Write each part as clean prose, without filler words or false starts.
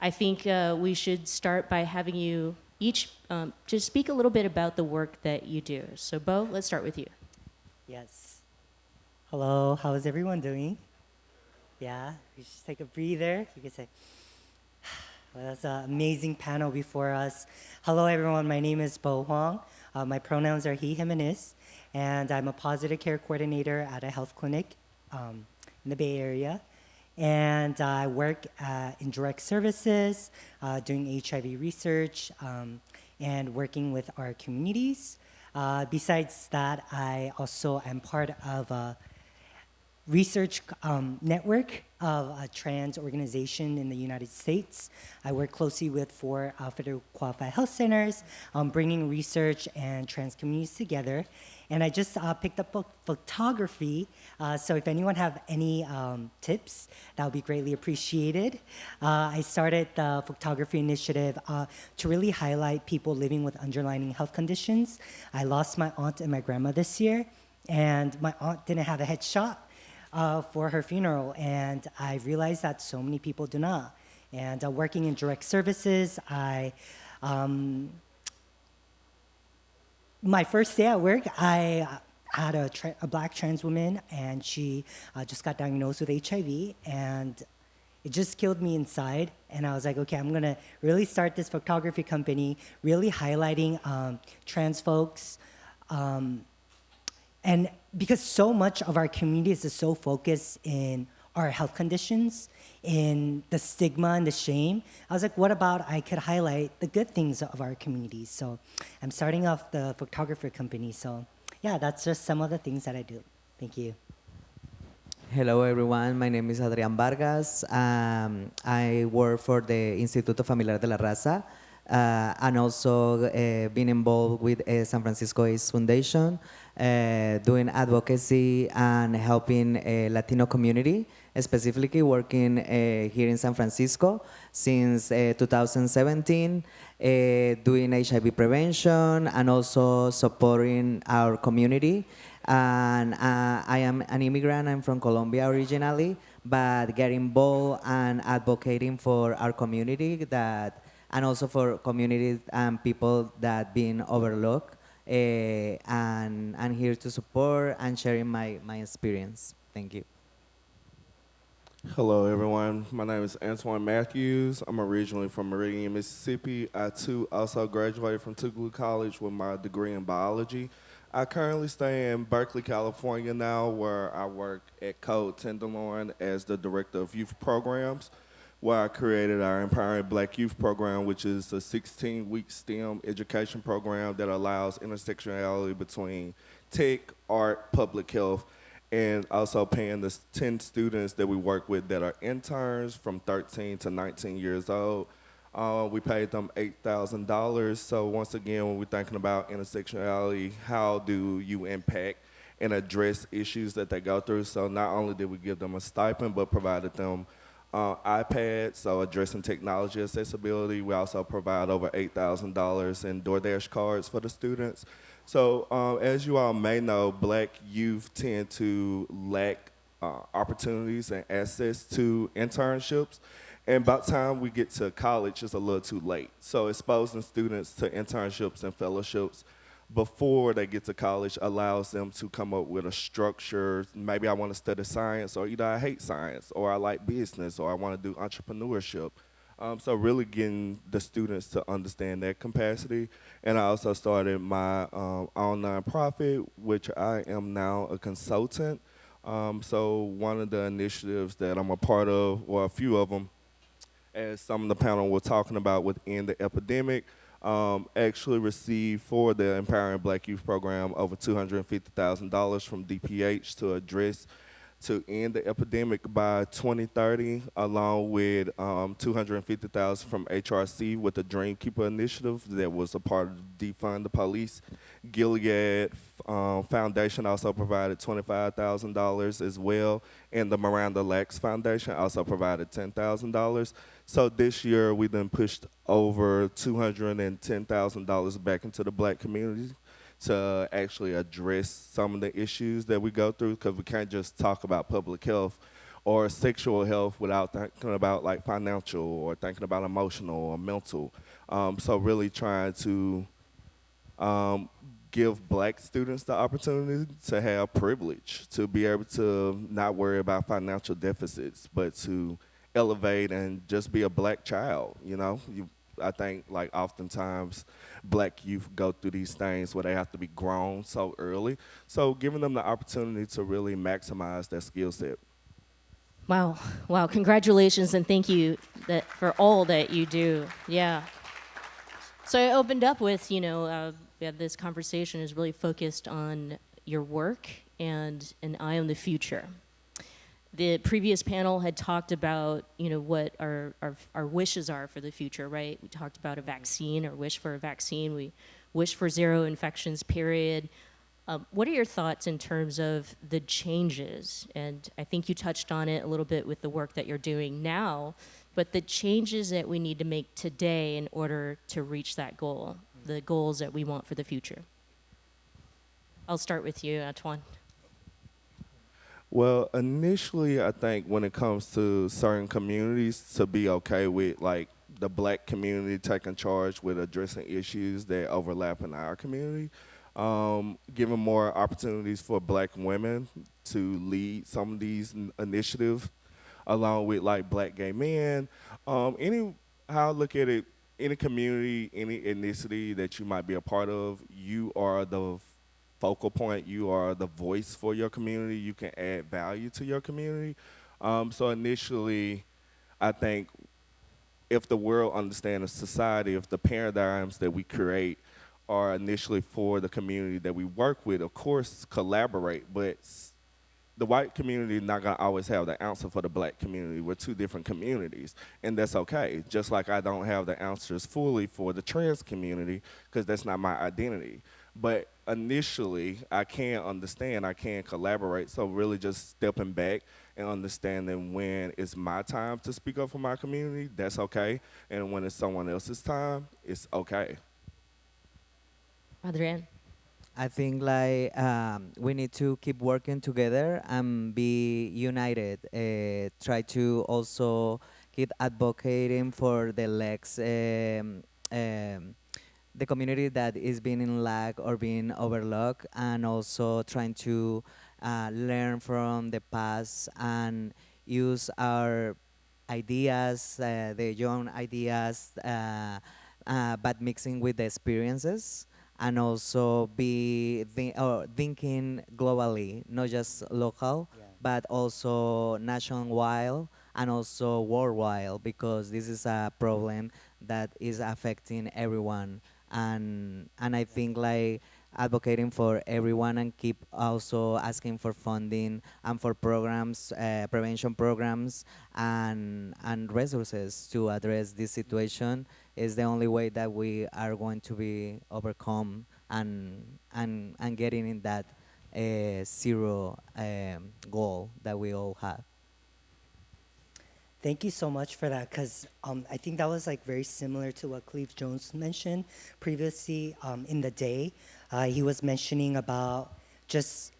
I think we should start by having you each just speak a little bit about the work that you do. So, Bo, let's start with you. Yes. Hello, how is everyone doing? Yeah, we just take a breather. You can say, well, that's an amazing panel before us. Hello, everyone. My name is Bo Huang. My pronouns are he, him, and his. And I'm a positive care coordinator at a health clinic in the Bay Area. And I work in direct services, doing HIV research, and working with our communities. Besides that, I also am part of a research network of a trans organization in the United States. I work closely with four federal qualified health centers, bringing research and trans communities together. And I just picked up photography, so if anyone have any tips, that would be greatly appreciated. I started the photography initiative to really highlight people living with underlying health conditions. I lost my aunt and my grandma this year, and my aunt didn't have a headshot for her funeral, and I realized that so many people do not. And working in direct services, my first day at work, I had a black trans woman, and she just got diagnosed with HIV, and it just killed me inside. And I was like, okay, I'm gonna really start this photography company, really highlighting trans folks. And because so much of our communities is so focused in our health conditions, in the stigma and the shame, I was like, what about I could highlight the good things of our communities? So I'm starting off the photographer company. So yeah, that's just some of the things that I do. Thank you. Hello, everyone. My name is Adrián Vargas. I work for the Instituto Familiar de la Raza and also been involved with San Francisco AIDS Foundation, doing advocacy and helping Latino community, specifically working here in San Francisco since 2017, doing HIV prevention and also supporting our community. And I am an immigrant. I'm from Colombia originally, but get involved and advocating for our community that, and also for communities and people that been overlooked. And I'm here to support and sharing my experience. Thank you. Hello, everyone. My name is Antoine Matthews. I'm originally from Meridian, Mississippi. I too also graduated from Tougaloo College with my degree in biology. I currently stay in Berkeley, California now, where I work at Code Tenderloin as the director of youth programs, where I created our Empowering Black Youth Program, which is a 16-week STEM education program that allows intersectionality between tech, art, public health, and also paying the 10 students that we work with that are interns from 13 to 19 years old. We paid them $8,000. So once again, when we're thinking about intersectionality, how do you impact and address issues that they go through? So not only did we give them a stipend, but provided them iPads, so addressing technology accessibility. We also provide over $8,000 in DoorDash cards for the students. So as you all may know, black youth tend to lack opportunities and access to internships. And by the time we get to college, it's a little too late. So exposing students to internships and fellowships before they get to college allows them to come up with a structure. Maybe I want to study science, or either I hate science, or I like business, or I want to do entrepreneurship. So really getting the students to understand that capacity. And I also started my own nonprofit, which I am now a consultant. So one of the initiatives that I'm a part of, or a few of them, as some of the panel were talking about within the epidemic, actually received for the Empowering Black Youth Program over $250,000 from DPH to address to end the epidemic by 2030, along with 250,000 from HRC with the Dreamkeeper initiative that was a part of Defund the Police. Gilead Foundation also provided $25,000 as well, and the Miranda Lacks Foundation also provided $10,000. So this year we then pushed over $210,000 back into the black community to actually address some of the issues that we go through, because we can't just talk about public health or sexual health without thinking about like financial or thinking about emotional or mental. So really trying to um, give black students the opportunity to have privilege, to be able to not worry about financial deficits, but to elevate and just be a black child, you know? I think like oftentimes black youth go through these things where they have to be grown so early. So giving them the opportunity to really maximize their skill set. Wow, wow! Congratulations and thank you for all that you do. Yeah. So I opened up with, yeah, this conversation is really focused on your work and an eye on the future. The previous panel had talked about, what our wishes are for the future, right? We talked about a vaccine or wish for a vaccine. We wish for zero infections, period. What are your thoughts in terms of the changes? And I think you touched on it a little bit with the work that you're doing now, but the changes that we need to make today in order to reach that goal, the goals that we want for the future. I'll start with you, Antoine. Well, initially, I think when it comes to certain communities, to be okay with like the black community taking charge with addressing issues that overlap in our community, giving more opportunities for black women to lead some of these initiatives, along with like black gay men. How I look at it, any community, any ethnicity that you might be a part of, you are the focal point. You are the voice for your community. You can add value to your community. So initially, I think if the world understands society, if the paradigms that we create are initially for the community that we work with, of course, collaborate, but the white community is not going to always have the answer for the black community. We're two different communities, and that's okay. Just like I don't have the answers fully for the trans community because that's not my identity. But initially, I can understand, I can collaborate. So really just stepping back and understanding when it's my time to speak up for my community, that's okay. And when it's someone else's time, it's okay. Adrian. I think like we need to keep working together and be united. Try to also keep advocating for the legs, the community that is being in lag or being overlooked, and also trying to learn from the past and use our ideas, the young ideas, but mixing with the experiences and also thinking globally, not just local, but also nationwide and also worldwide, because this is a problem that is affecting everyone. And I think like advocating for everyone and keep also asking for funding and for programs, prevention programs and resources to address this situation is the only way that we are going to be overcome and getting in that zero goal that we all have. Thank you so much for that, because I think that was like very similar to what Cleve Jones mentioned previously in the day. He was mentioning about just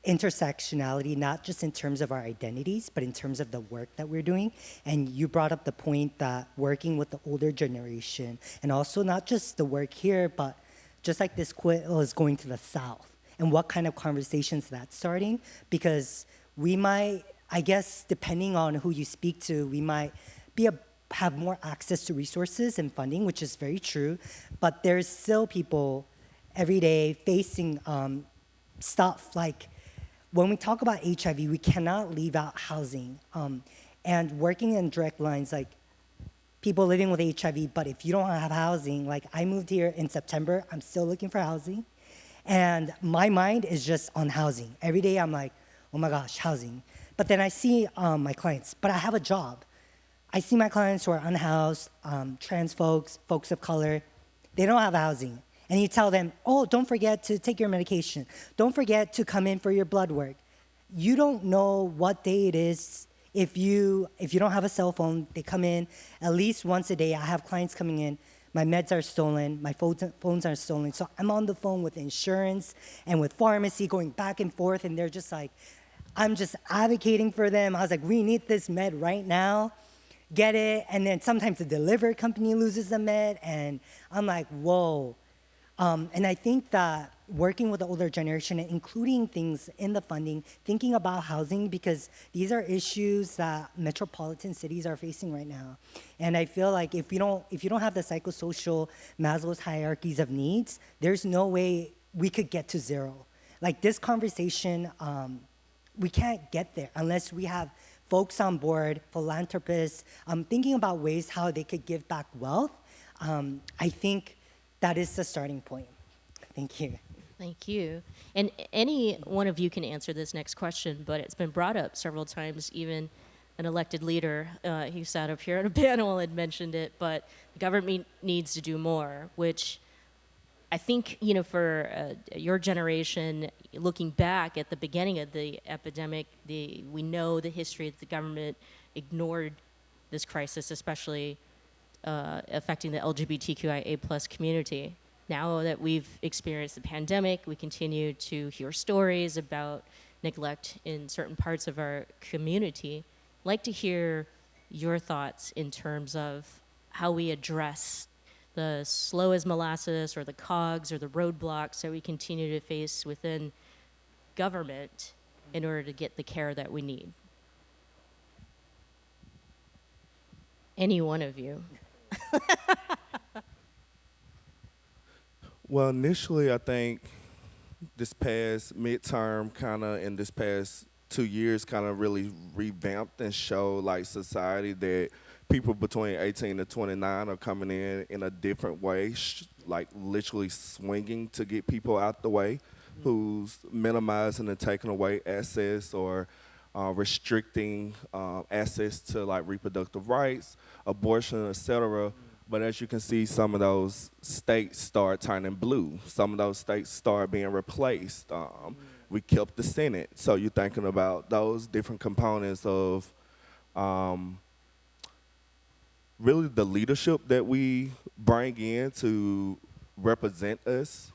intersectionality, not just in terms of our identities, but in terms of the work that we're doing. And you brought up the point that working with the older generation, and also not just the work here, but just like this quill is going to the South, and what kind of conversations that's starting, because we might, I guess, depending on who you speak to, we might have more access to resources and funding, which is very true, but there's still people every day facing stuff like, when we talk about HIV, we cannot leave out housing. And working in direct lines, like people living with HIV, but if you don't have housing, like I moved here in September, I'm still looking for housing. And my mind is just on housing. Every day I'm like, oh my gosh, housing. But then I see my clients, but I have a job. I see my clients who are unhoused, trans folks, folks of color, they don't have housing. And you tell them, oh, don't forget to take your medication. Don't forget to come in for your blood work. You don't know what day it is. If you don't have a cell phone, they come in at least once a day. I have clients coming in, my meds are stolen, my phones are stolen. So I'm on the phone with insurance and with pharmacy going back and forth, and they're just like, I'm just advocating for them. I was like, we need this med right now. Get it. And then sometimes the delivery company loses the med. And I'm like, whoa. And I think that working with the older generation, including things in the funding, thinking about housing, because these are issues that metropolitan cities are facing right now. And I feel like if you don't have the psychosocial Maslow's hierarchies of needs, there's no way we could get to zero. Like this conversation, we can't get there unless we have folks on board, philanthropists, thinking about ways how they could give back wealth. I think that is the starting point. Thank you. Thank you. And any one of you can answer this next question, but it's been brought up several times. Even an elected leader who sat up here on a panel had mentioned it, but the government needs to do more, which I think, for your generation, looking back at the beginning of the epidemic, we know the history that the government ignored this crisis, especially affecting the LGBTQIA plus community. Now that we've experienced the pandemic, we continue to hear stories about neglect in certain parts of our community. I'd like to hear your thoughts in terms of how we address the slow as molasses or the cogs or the roadblocks that we continue to face within government in order to get the care that we need. Any one of you. Well, initially, I think this past midterm in this past 2 years really revamped and showed like society that people between 18 to 29 are coming in a different way, like literally swinging to get people out the way, who's minimizing and taking away access or restricting access to like reproductive rights, abortion, etc. But as you can see, some of those states start turning blue. Some of those states start being replaced. We kept the Senate. So you're thinking about those different components of really the leadership that we bring in to represent us.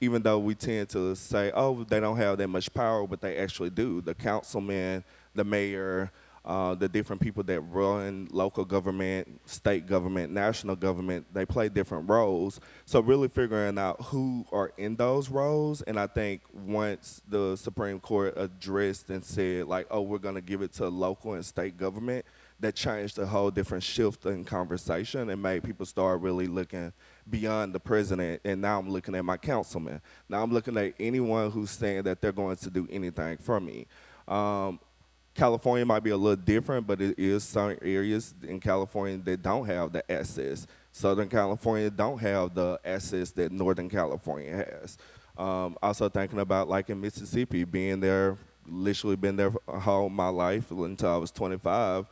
Even though we tend to say, oh, they don't have that much power, but they actually do. The councilman, the mayor, the different people that run local government, state government, national government, they play different roles. So really figuring out who are in those roles, and I think once the Supreme Court addressed and said like, oh, we're gonna give it to local and state government, that changed a whole different shift in conversation and made people start really looking beyond the president. And now I'm looking at my councilman. Now I'm looking at anyone who's saying that they're going to do anything for me. California might be a little different, but it is some areas in California that don't have the access. Southern California don't have the access that Northern California has. Also thinking about like in Mississippi, being there, literally been there all my life until I was 25.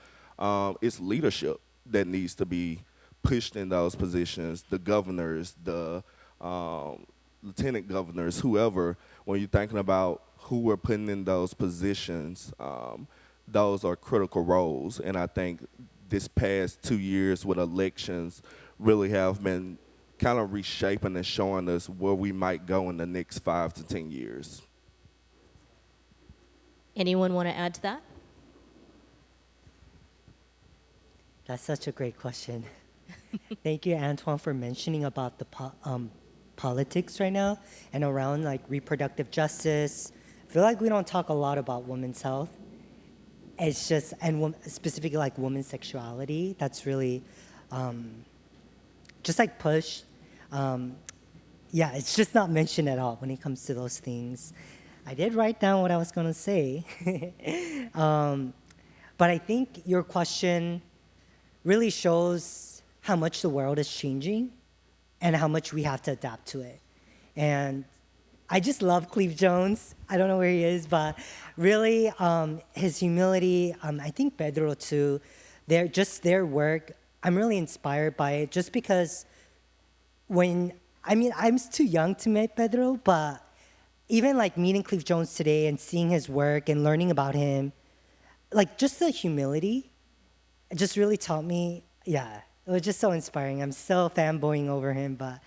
It's leadership that needs to be pushed in those positions, the governors, the lieutenant governors, whoever, when you're thinking about who we're putting in those positions, those are critical roles. And I think this past 2 years with elections really have been kind of reshaping and showing us where we might go in the next 5 to 10 years. Anyone want to add to that? That's such a great question. Thank you, Antoine, for mentioning about the politics right now and around like reproductive justice. I feel like we don't talk a lot about women's health. It's just, and specifically like women's sexuality, that's really just like pushed. Yeah, it's just not mentioned at all when it comes to those things. I did write down what I was gonna say. But I think your question really shows how much the world is changing and how much we have to adapt to it. And I just love Cleve Jones. I don't know where he is, but really his humility, I think Pedro too, their work, I'm really inspired by it just because I'm too young to meet Pedro, but even like meeting Cleve Jones today and seeing his work and learning about him, like just the humility, it just really taught me, yeah, it was just so inspiring. I'm still fanboying over him, but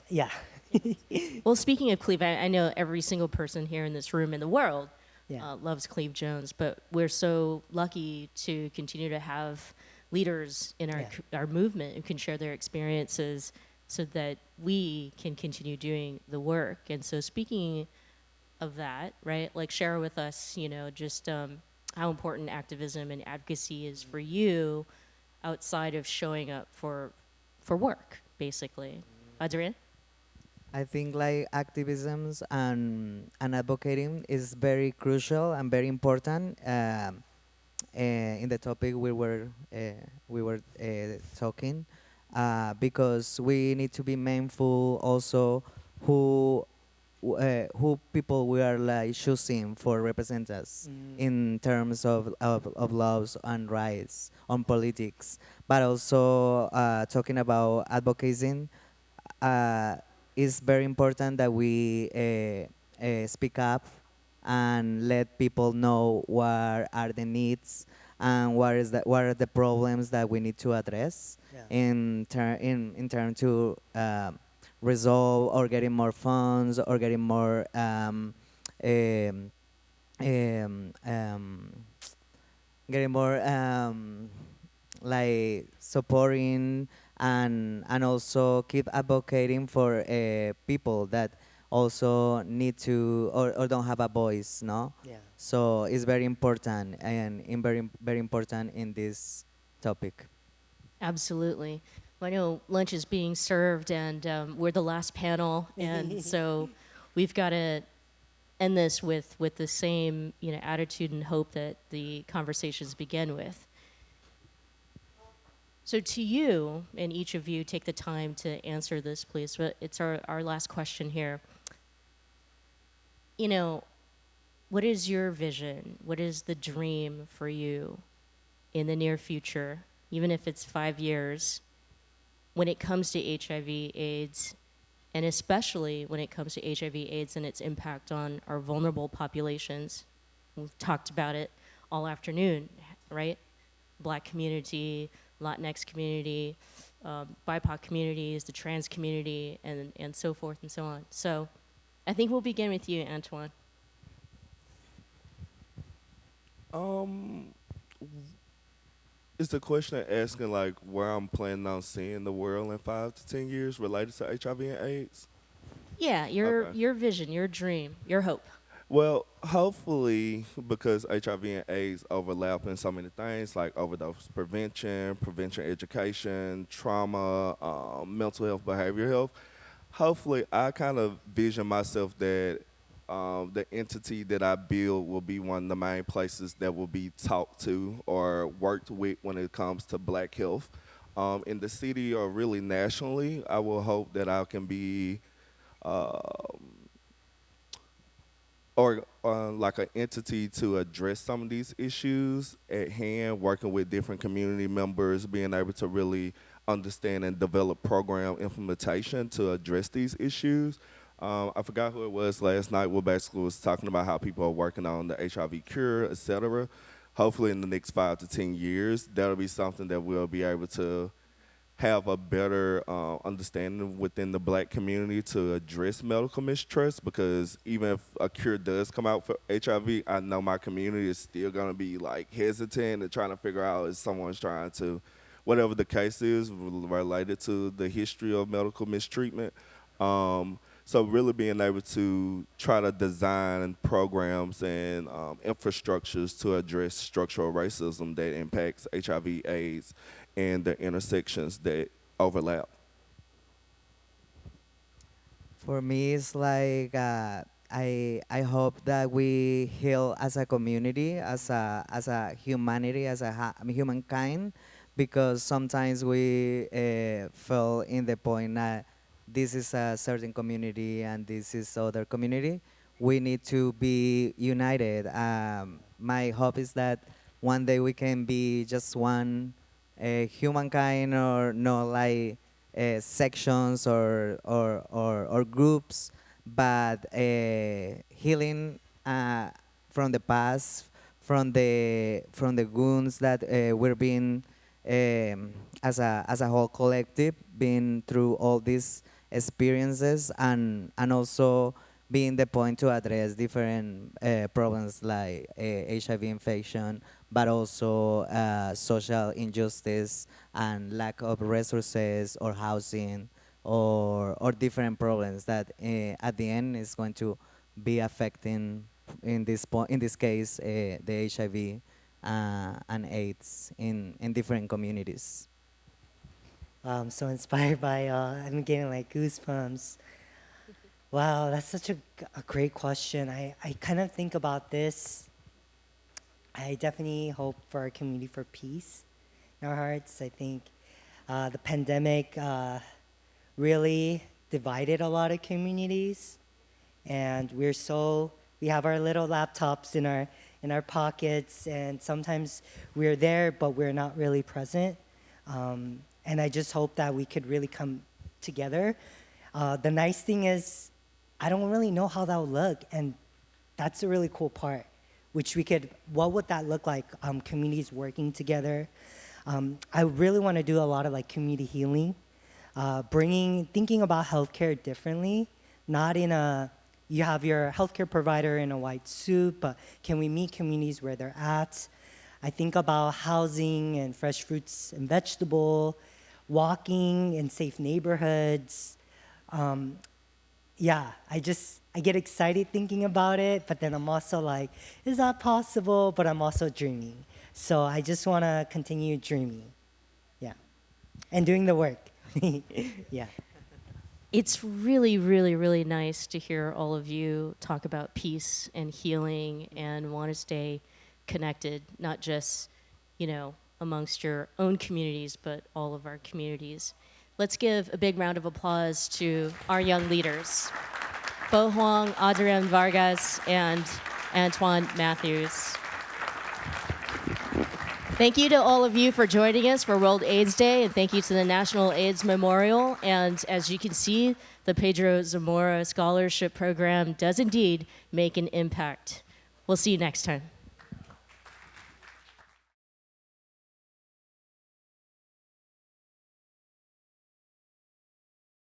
yeah. Well, speaking of Cleve, I know every single person here in this room in the world Yeah. loves Cleve Jones, but we're so lucky to continue to have leaders in Yeah. our movement who can share their experiences so that we can continue doing the work. And so speaking of that, right, like share with us, just how important activism and advocacy is for you outside of showing up for work, basically. Adrian? I think like activisms and advocating is very crucial and very important. In the topic we were talking, because we need to be mindful also who who people we are like choosing for represent us in terms of laws and rights on politics, but also talking about advocating, uh, it's very important that we speak up and let people know what are the needs and what are the problems that we need to address Yeah. in term to resolve or getting more funds or getting more um, um, um, getting more like supporting and also keep advocating for people that also need to or don't have a voice, no? Yeah. So it's very important and very important in this topic. Absolutely. Well, I know lunch is being served, and we're the last panel, and so we've got to end this with the same attitude and hope that the conversations begin with. So to you, and each of you, take the time to answer this, please. But it's our last question here. What is your vision? What is the dream for you in the near future, even if it's 5 years, when it comes to HIV/AIDS, and especially when it comes to HIV/AIDS and its impact on our vulnerable populations? We've talked about it all afternoon, right? Black community, Latinx community, BIPOC communities, the trans community, and so forth and so on. So I think we'll begin with you, Antoine. Um, is the question asking like where I'm planning on seeing the world in 5 to 10 years related to HIV and AIDS? Yeah, your Okay. your vision, your dream, your hope. Well, hopefully, because HIV and AIDS overlap in so many things like overdose prevention, prevention education, trauma, mental health, behavioral health. Hopefully, I kind of vision myself that the entity that I build will be one of the main places that will be talked to or worked with when it comes to Black health. In the city or really nationally, I will hope that I can be or like an entity to address some of these issues at hand, working with different community members, being able to really understand and develop program implementation to address these issues. I forgot who it was last night. We basically was talking about how people are working on the HIV cure, et cetera. Hopefully, in the next 5 to 10 years, that'll be something that we'll be able to have a better understanding within the Black community to address medical mistrust, because even if a cure does come out for HIV, I know my community is still going to be like hesitant and trying to figure out if someone's trying to, whatever the case is related to the history of medical mistreatment. So really being able to try to design programs and infrastructures to address structural racism that impacts HIV/AIDS and the intersections that overlap. For me, it's like I hope that we heal as a community, as a humanity, humankind, because sometimes we fell in the point that this is a certain community and this is other community. We need to be united. My hope is that one day we can be just one humankind, or no like sections or groups, but healing from the past, from the wounds that we're being as a whole collective, been through all these experiences, and also being the point to address different problems like HIV infection, but also social injustice and lack of resources or housing or different problems that at the end is going to be affecting in this case the HIV and AIDS in different communities. I'm so inspired by I'm getting like goosebumps. Wow, that's such a great question. I kind of think about this. I definitely hope for our community for peace in our hearts. I think the pandemic really divided a lot of communities, and we have our little laptops in our pockets, and sometimes we're there, but we're not really present. And I just hope that we could really come together. The nice thing is, I don't really know how that would look, and that's a really cool part. What would that look like? Communities working together. I really want to do a lot of like community healing, thinking about healthcare differently, not you have your healthcare provider in a white suit, but can we meet communities where they're at? I think about housing and fresh fruits and vegetable, walking in safe neighborhoods. Yeah, I get excited thinking about it, but then I'm also like, is that possible? But I'm also dreaming. So I just want to continue dreaming. Yeah. And doing the work. Yeah. It's really, really, really nice to hear all of you talk about peace and healing and want to stay connected, not just, amongst your own communities, but all of our communities. Let's give a big round of applause to our young leaders, Bo Huang, Adrian Vargas, and Antoine Matthews. Thank you to all of you for joining us for World AIDS Day, and thank you to the National AIDS Memorial. And as you can see, the Pedro Zamora Scholarship Program does indeed make an impact. We'll see you next time.